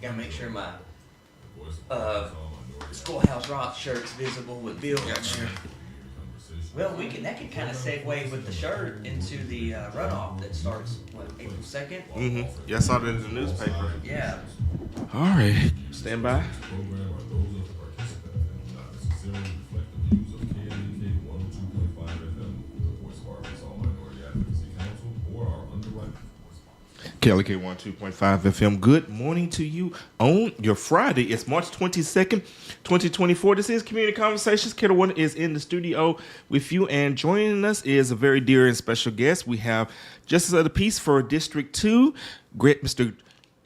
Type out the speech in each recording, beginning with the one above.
Gotta make sure my uh, Schoolhouse Rock shirt's visible with Bill. Gotcha. Well, that can kind of segue with the shirt into the runoff that starts, April 2nd? Mm-hmm. Yeah, I saw that in the newspaper. Yeah. All right. Stand by. Kelly K 12.5 FM. Good morning to you on your Friday. It's March 22nd, 2024. This is Community Conversations. Kettle One is in the studio with you, and joining us is a very dear and special guest. We have Justice of the Peace for District 2, Mr.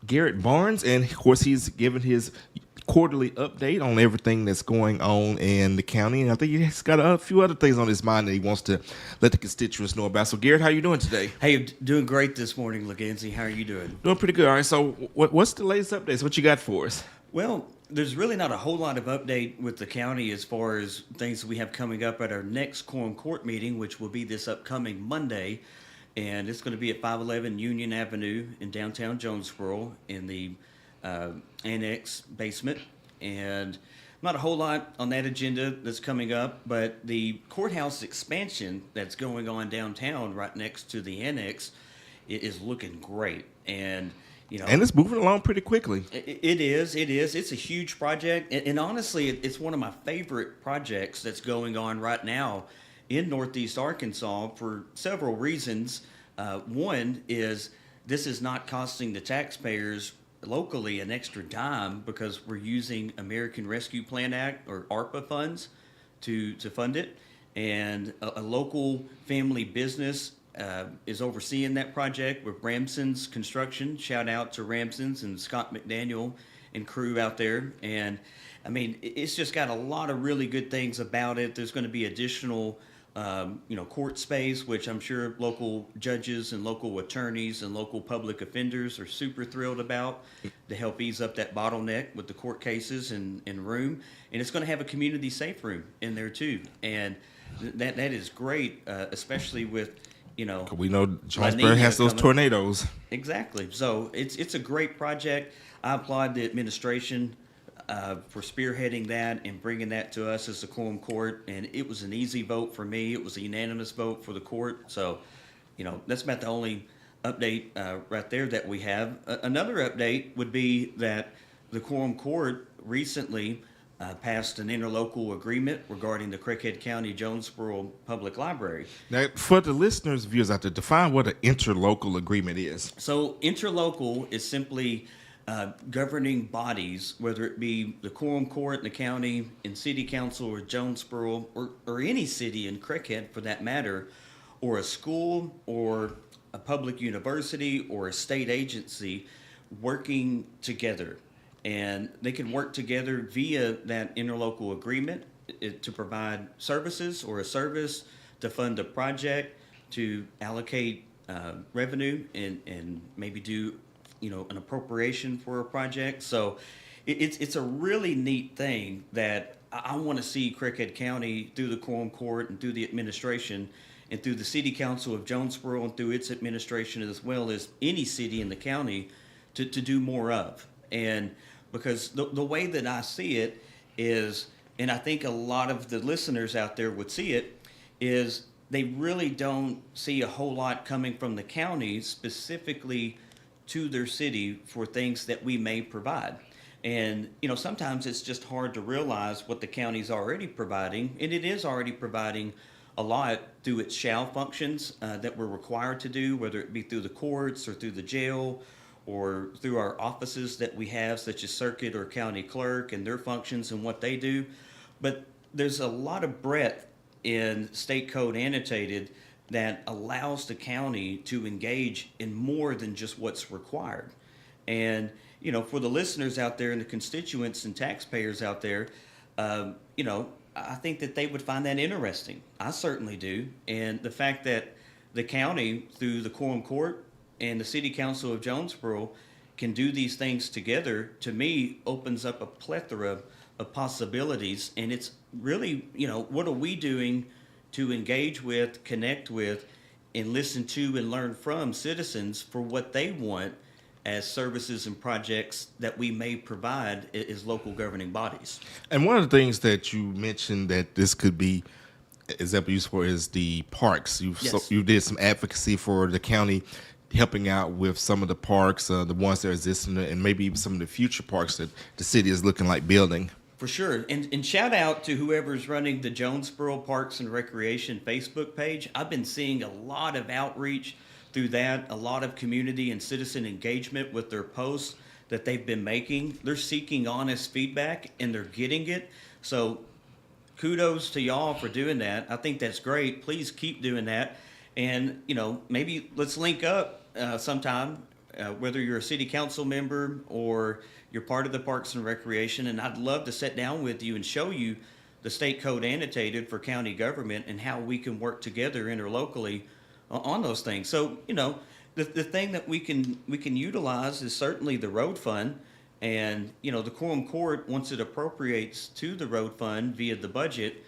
Garrett Barnes, and of course he's given his quarterly update on everything that's going on in the county, and I think he's got a few other things on his mind that he wants to let the constituents know about. So Garrett, how you doing today? Hey, doing great this morning, LaGanzi. How are you doing? Doing pretty good. All right, so what's the latest updates? What you got for us? Well, there's really not a whole lot of update with the county as far as things we have coming up at our next quorum court meeting, which will be this upcoming Monday. And it's going to be at 511 Union Avenue in downtown Jonesboro in the annex basement. And not a whole lot on that agenda that's coming up, but the courthouse expansion that's going on downtown right next to the annex is looking great. And and it's moving along pretty quickly. It is. It's a huge project. And honestly, it's one of my favorite projects that's going on right now in Northeast Arkansas for several reasons. One is this is not costing the taxpayers locally an extra dime because we're using American Rescue Plan Act or ARPA funds to fund it. And a local family business is overseeing that project with Ramson's Construction. Shout out to Ramson's and Scott McDaniel and crew out there. And I mean, it's just got a lot of really good things about it. There's going to be additional court space, which I'm sure local judges and local attorneys and local public offenders are super thrilled about to help ease up that bottleneck with the court cases and room. And it's going to have a community safe room in there too. And that is great, especially with, we know Jonesboro has those tornadoes. Exactly. So it's a great project. I applaud the administration for spearheading that and bringing that to us as a quorum court. And it was an easy vote for me. It was a unanimous vote for the court. So, that's about the only update right there that we have. Another update would be that the quorum court recently passed an interlocal agreement regarding the Craighead County Jonesboro Public Library. Now, for the listeners, viewers out there, define what an interlocal agreement is. So interlocal is simply governing bodies, whether it be the quorum court in the county, in city council or Jonesboro, or any city in Craighead for that matter, or a school or a public university or a state agency working together. And they can work together via that interlocal agreement to provide services or a service, to fund a project, to allocate revenue and maybe do an appropriation for a project. So it's a really neat thing that I want to see Craighead County through the quorum court and through the administration and through the city council of Jonesboro and through its administration as well as any city in the county to do more of. And because the way that I see it is, and I think a lot of the listeners out there would see it, is they really don't see a whole lot coming from the county specifically to their city for things that we may provide. And, sometimes it's just hard to realize what the county's already providing, and it is already providing a lot through its shall functions that we're required to do, whether it be through the courts or through the jail or through our offices that we have, such as circuit or county clerk and their functions and what they do. But there's a lot of breadth in state code annotated that allows the county to engage in more than just what's required. And, for the listeners out there and the constituents and taxpayers out there, I think that they would find that interesting. I certainly do. And the fact that the county, through the quorum court and the city council of Jonesboro, can do these things together, to me, opens up a plethora of possibilities. And it's really, what are we doing to engage with, connect with, and listen to and learn from citizens for what they want as services and projects that we may provide as local governing bodies. And one of the things that you mentioned that this could be example used for is the parks. Yes. You did some advocacy for the county, helping out with some of the parks, the ones that are existing, and maybe even some of the future parks that the city is looking like building. For sure. And shout out to whoever's running the Jonesboro Parks and Recreation Facebook page. I've been seeing a lot of outreach through that, a lot of community and citizen engagement with their posts that they've been making. They're seeking honest feedback and they're getting it. So kudos to y'all for doing that. I think that's great. Please keep doing that. And, maybe let's link up sometime, whether you're a city council member or you're part of the Parks and Recreation. And I'd love to sit down with you and show you the state code annotated for county government and how we can work together interlocally on those things. So, the thing that we can utilize is certainly the road fund. And, the quorum court, once it appropriates to the road fund via the budget,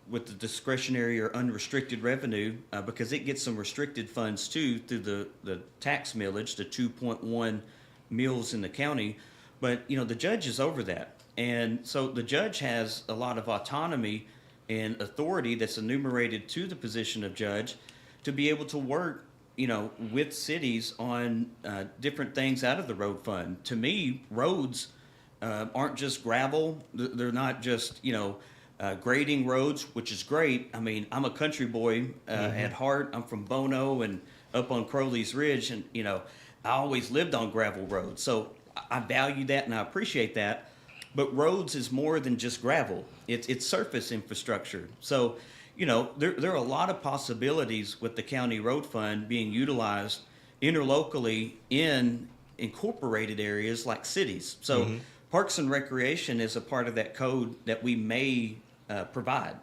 with the discretionary or unrestricted revenue, because it gets some restricted funds too through the tax millage, the 2.1 mills in the county. But, the judge is over that. And so the judge has a lot of autonomy and authority that's enumerated to the position of judge to be able to work with cities on different things out of the road fund. To me, roads aren't just gravel. They're not just, grading roads, which is great. I mean, I'm a country boy at heart. I'm from Bono and up on Crowley's Ridge, and, I always lived on gravel roads. So I value that and I appreciate that. But roads is more than just gravel. It's surface infrastructure. So, there are a lot of possibilities with the county road fund being utilized interlocally in incorporated areas like cities. So Parks and Recreation is a part of that code that we may provide.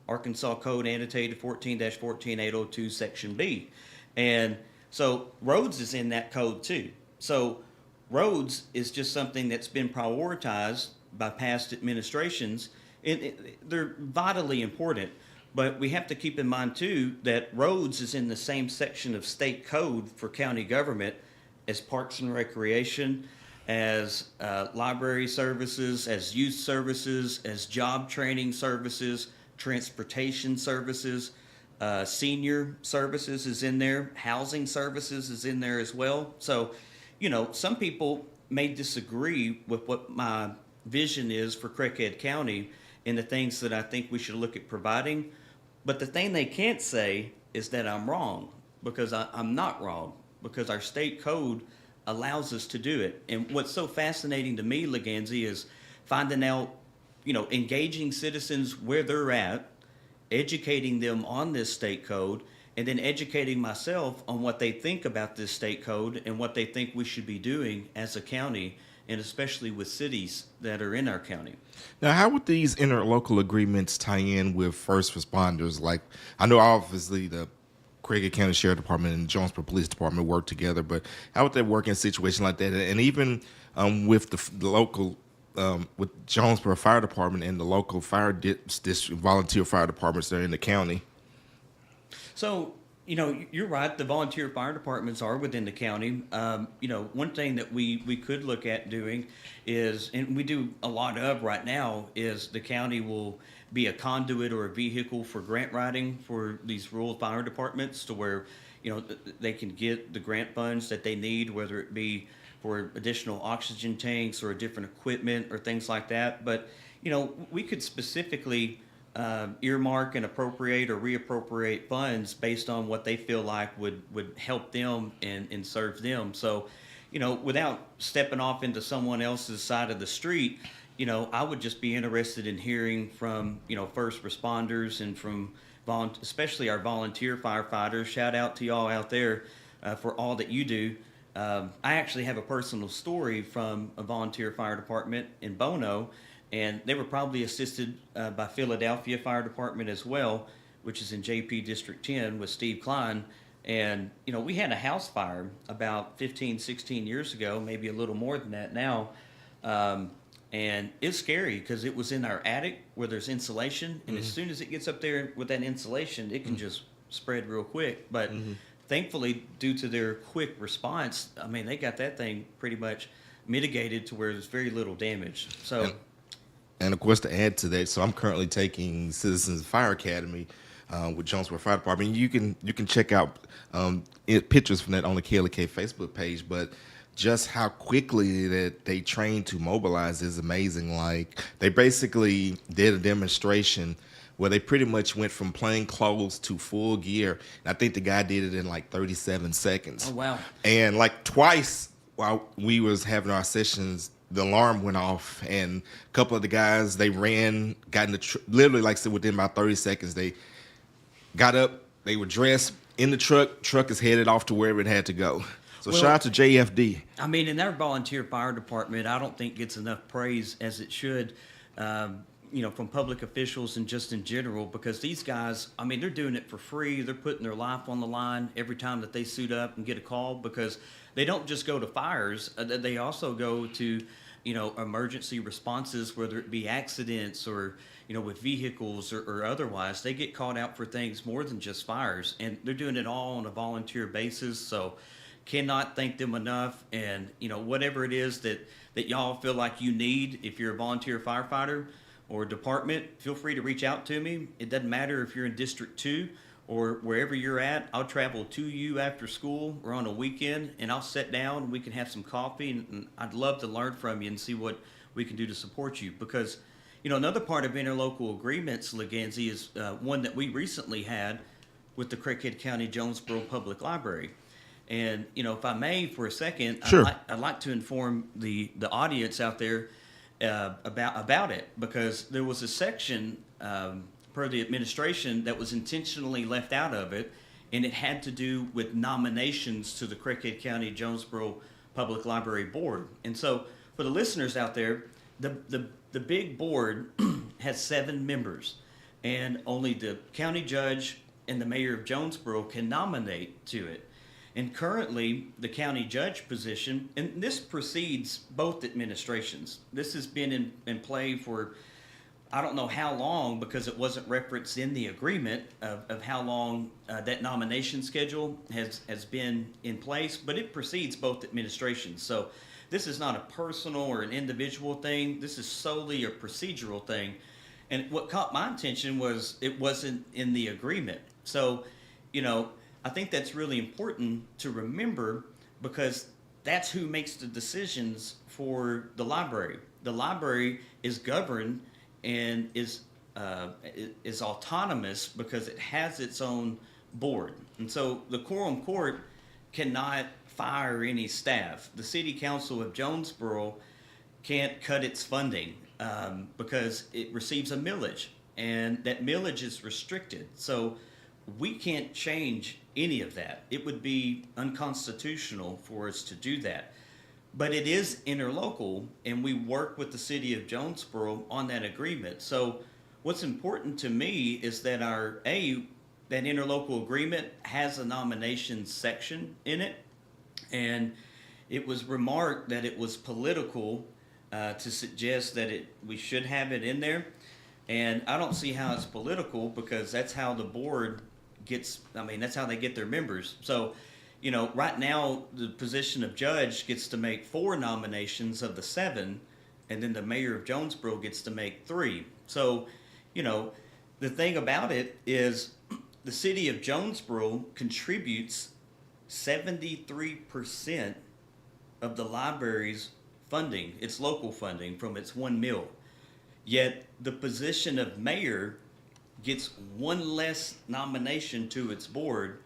Arkansas Code annotated 14-14802 Section B. And so roads is in that code too. So roads is just something that's been prioritized by past administrations. They're vitally important. But we have to keep in mind, too, that roads is in the same section of state code for county government as Parks and Recreation, as library services, as youth services, as job training services, transportation services, senior services is in there, housing services is in there as well. So, some people may disagree with what my vision is for Craighead County and the things that I think we should look at providing. But the thing they can't say is that I'm wrong, because I'm not wrong, because our state code allows us to do it. And what's so fascinating to me, Leganzi, is finding out, engaging citizens where they're at, educating them on this state code, and then educating myself on what they think about this state code and what they think we should be doing as a county, and especially with cities that are in our county. Now, how would these interlocal agreements tie in with first responders? Like, I know obviously the Craighead County Sheriff Department and Jonesboro Police Department work together, but how would that work in a situation like that? And even with the local, with Jonesboro Fire Department and the local fire district, volunteer fire departments that are in the county? So, you're right. The volunteer fire departments are within the county. One thing that we could look at doing is, and we do a lot of right now, is the county will be a conduit or a vehicle for grant writing for these rural fire departments, to where, they can get the grant funds that they need, whether it be for additional oxygen tanks or different equipment or things like that. But, we could specifically earmark and appropriate or reappropriate funds based on what they feel like would help them and serve them. So, without stepping off into someone else's side of the street, I would just be interested in hearing from, first responders and from especially our volunteer firefighters. Shout out to y'all out there for all that you do. I actually have a personal story from a volunteer fire department in Bono. And they were probably assisted by Philadelphia Fire Department as well, which is in JP District 10 with Steve Klein. And, we had a house fire about 15, 16 years ago, maybe a little more than that now. And it's scary because it was in our attic where there's insulation. And as soon as it gets up there with that insulation, it can just spread real quick. But thankfully, due to their quick response, I mean, they got that thing pretty much mitigated to where there's very little damage. So, And of course, to add to that, so I'm currently taking Citizens Fire Academy with Jonesboro Fire Department. You can check out pictures from that on the KLK Facebook page, but just how quickly that they train to mobilize is amazing. Like they basically did a demonstration where they pretty much went from plain clothes to full gear. And I think the guy did it in like 37 seconds. oh wow. And like twice while we was having our sessions, the alarm went off, and a couple of the guys they ran, got in the literally like I said within about 30 seconds they got up, they were dressed in the truck. Truck is headed off to wherever it had to go. So Well, shout out to JFD. I mean, in our volunteer fire department, I don't think gets enough praise as it should, from public officials and just in general, because these guys, I mean, they're doing it for free. They're putting their life on the line every time that they suit up and get a call, because they don't just go to fires. They also go to, emergency responses, whether it be accidents or, with vehicles or otherwise. They get called out for things more than just fires, and they're doing it all on a volunteer basis. So cannot thank them enough. And whatever it is that y'all feel like you need, if you're a volunteer firefighter or department, feel free to reach out to me. It doesn't matter if you're in District 2 or wherever you're at. I'll travel to you after school or on a weekend, and I'll sit down and we can have some coffee, and I'd love to learn from you and see what we can do to support you. Because another part of interlocal agreements, Leganzi, is one that we recently had with the Craighead County Jonesboro Public Library. And if I may, for a second, Sure. I'd like to inform the audience out there about it, because there was a section per the administration that was intentionally left out of it, and it had to do with nominations to the Craighead County Jonesboro Public Library Board. And so, for the listeners out there, the big board has 7 members, and only the county judge and the mayor of Jonesboro can nominate to it. And currently, the county judge position, and this precedes both administrations. This has been in play for, I don't know how long, because it wasn't referenced in the agreement of how long that nomination schedule has been in place, but it precedes both administrations. So this is not a personal or an individual thing. This is solely a procedural thing. And what caught my attention was it wasn't in the agreement. So, I think that's really important to remember, because that's who makes the decisions for the library. The library is governed and is autonomous because it has its own board. And so the quorum court cannot fire any staff. The city council of Jonesboro can't cut its funding because it receives a millage, and that millage is restricted. So we can't change any of that. It would be unconstitutional for us to do that. But it is interlocal, and we work with the city of Jonesboro on that agreement. So what's important to me is that that interlocal agreement has a nominations section in it, and it was remarked that it was political to suggest that we should have it in there. And I don't see how it's political, because that's how the board that's how they get their members. So, right now the position of judge gets to make 4 nominations of the 7, and then the mayor of Jonesboro gets to make 3. So, the thing about it is the city of Jonesboro contributes 73% of the library's funding, its local funding, from its 1 mil. Yet the position of mayor gets 1 less nomination to its board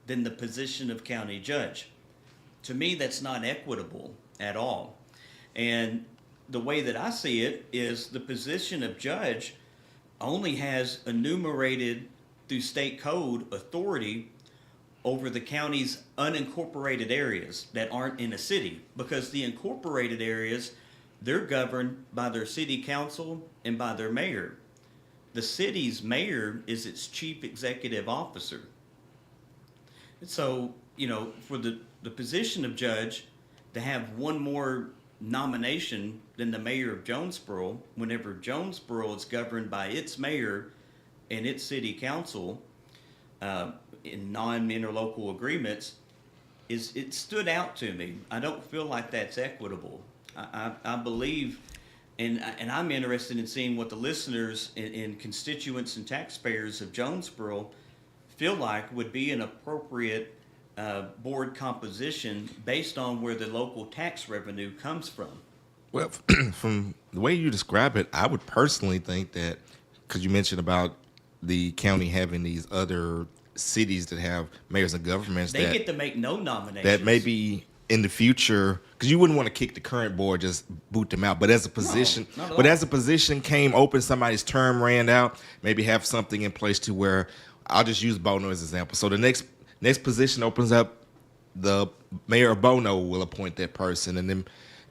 than the position of county judge. To me, that's not equitable at all. And the way that I see it is the position of judge only has enumerated through state code authority over the county's unincorporated areas that aren't in a city, because the incorporated areas, they're governed by their city council and by their mayor. The city's mayor is its chief executive officer. So, for the position of judge to have 1 more nomination than the mayor of Jonesboro, whenever Jonesboro is governed by its mayor and its city council, in non-interlocal agreements, it stood out to me. I don't feel like that's equitable. I believe, and I'm interested in seeing what the listeners and constituents and taxpayers of Jonesboro feel like would be an appropriate board composition based on where the local tax revenue comes from. Well, from the way you describe it, I would personally think that, because you mentioned about the county having these other cities that have mayors and governments, They that get to make no nominations. that maybe in the future, because you wouldn't want to kick the current board, just boot them out. But as a position, not at but all. as a position came open, somebody's term ran out, maybe have something in place to where, I'll just use Bono as an example. So the next position opens up, the mayor of Bono will appoint that person, and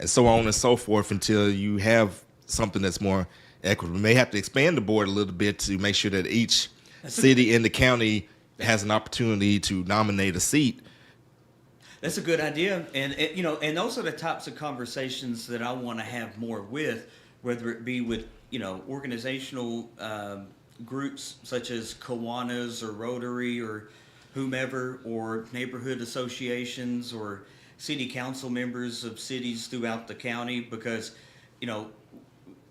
so on and so forth until you have something that's more equitable. You may have to expand the board a little bit to make sure that each city in the county has an opportunity to nominate a seat. That's a good idea, and and those are the types of conversations that I want to have more with, whether it be with organizational groups such as Kiwanis or Rotary or whomever, or neighborhood associations or city council members of cities throughout the county, because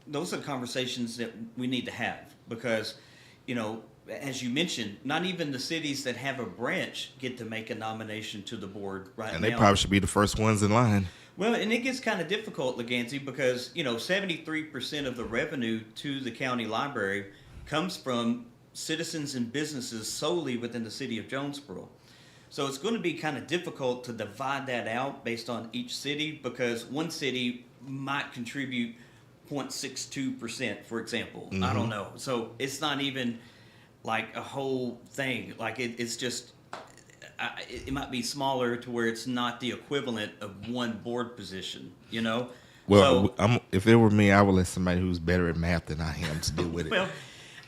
those are conversations that we need to have, because as you mentioned, not even the cities that have a branch get to make a nomination to the board right now. And they probably should be the first ones in line. Well, and it gets kind of difficult, Legansy, because 73% of the revenue to the county library comes from citizens and businesses solely within the city of Jonesboro. So it's going to be kind of difficult to divide that out based on each city, because one city might contribute 0.62%, for example. Mm-hmm. I don't know. So it's not even like a whole thing. Like it's just, it might be smaller to where it's not the equivalent of one board position, Well, if it were me, I would let somebody who's better at math than I am to deal with it. Well,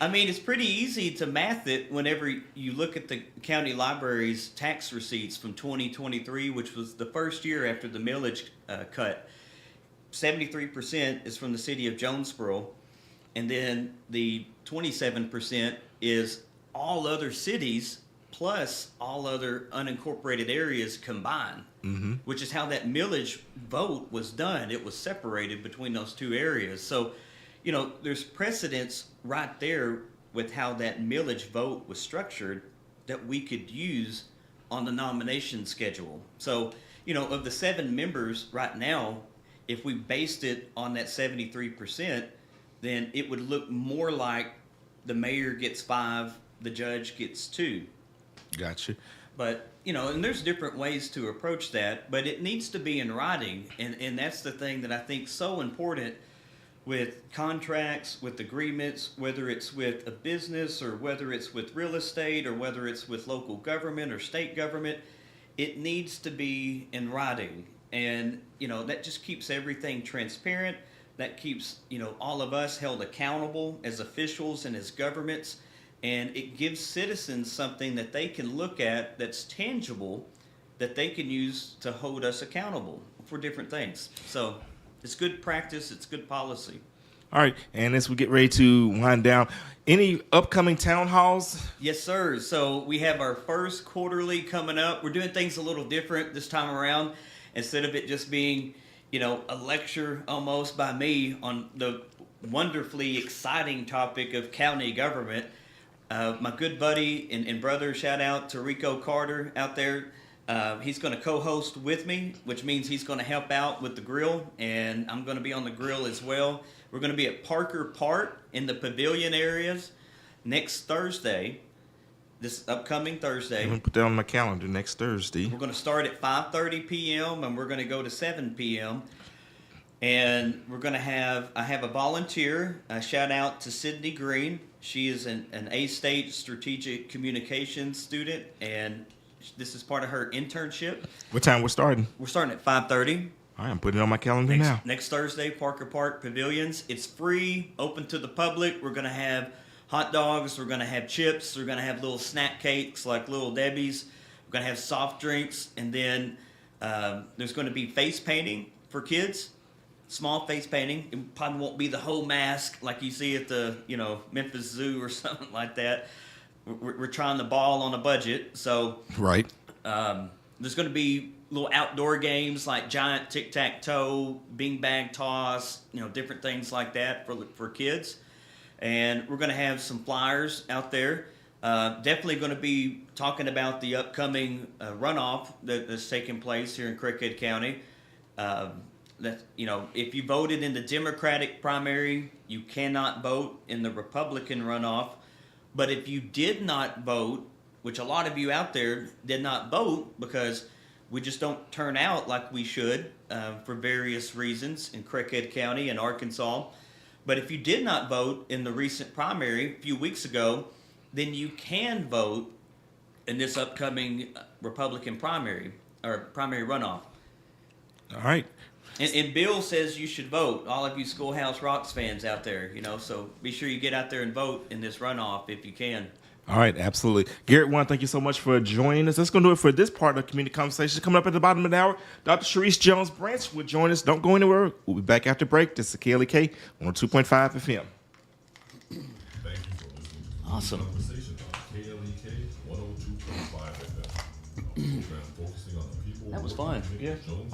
I mean, it's pretty easy to math it whenever you look at the county library's tax receipts from 2023, which was the first year after the millage cut. 73% is from the city of Jonesboro, and then the 27% is all other cities plus all other unincorporated areas combined, which is how that millage vote was done. It was separated between those two areas. So, there's precedence right there with how that millage vote was structured that we could use on the nomination schedule. So, of the 7 members right now, if we based it on that 73%, then it would look more like the mayor gets 5, the judge gets 2. Gotcha. But, and there's different ways to approach that, but it needs to be in writing. And that's the thing that I think is so important with contracts, with agreements, whether it's with a business or whether it's with real estate or whether it's with local government or state government. It needs to be in writing. And, that just keeps everything transparent. That keeps, all of us held accountable as officials and as governments. And it gives citizens something that they can look at that's tangible, that they can use to hold us accountable for different things. So it's good practice. It's good policy. All right. And as we get ready to wind down, any upcoming town halls? Yes, sir. So we have our first quarterly coming up. We're doing things a little different this time around. Instead of it just being, a lecture almost by me on the wonderfully exciting topic of county government, my good buddy and brother, shout out to Rico Carter out there. He's going to co-host with me, which means he's going to help out with the grill, and I'm going to be on the grill as well. We're going to be at Parker Park in the pavilion areas next Thursday. This upcoming Thursday. I'm going to put that on my calendar next Thursday. We're going to start at 5:30 p.m. and we're going to go to 7 p.m. And I have a volunteer. Shout out to Sydney Green. She is an A-State Strategic Communications student, and this is part of her internship. What time we're starting? We're starting at 5:30. All right, I'm putting it on my calendar now. Next Thursday, Parker Park Pavilions. It's free, open to the public. We're going to have hot dogs, we're going to have chips, we're going to have little snack cakes like Little Debbie's, we're going to have soft drinks, and then there's going to be face painting for kids, small face painting. It probably won't be the whole mask like you see at the Memphis Zoo or something like that, we're trying to ball on a budget, so Right. there's going to be little outdoor games like giant tic-tac-toe, beanbag toss, different things like that for kids. And we're going to have some flyers out there. Definitely going to be talking about the upcoming runoff that's taking place here in Craighead County. If you voted in the Democratic primary, you cannot vote in the Republican runoff. But if you did not vote, which a lot of you out there did not vote because we just don't turn out like we should for various reasons in Craighead County and Arkansas. But if you did not vote in the recent primary a few weeks ago, then you can vote in this upcoming Republican primary or primary runoff. All right. And Bill says you should vote, all of you Schoolhouse Rocks fans out there, so be sure you get out there and vote in this runoff if you can. All right, absolutely. Garrett, thank you so much for joining us. That's going to do it for this part of Community Conversations. Coming up at the bottom of the hour, Dr. Sharice Jones-Branch will join us. Don't go anywhere. We'll be back after break. This is KLEK on 2.5 FM. Thank you for listening to Awesome. Conversations on KLEK 102.5 FM. A program focusing on the people. That was working fun. to make Yeah, Jones always.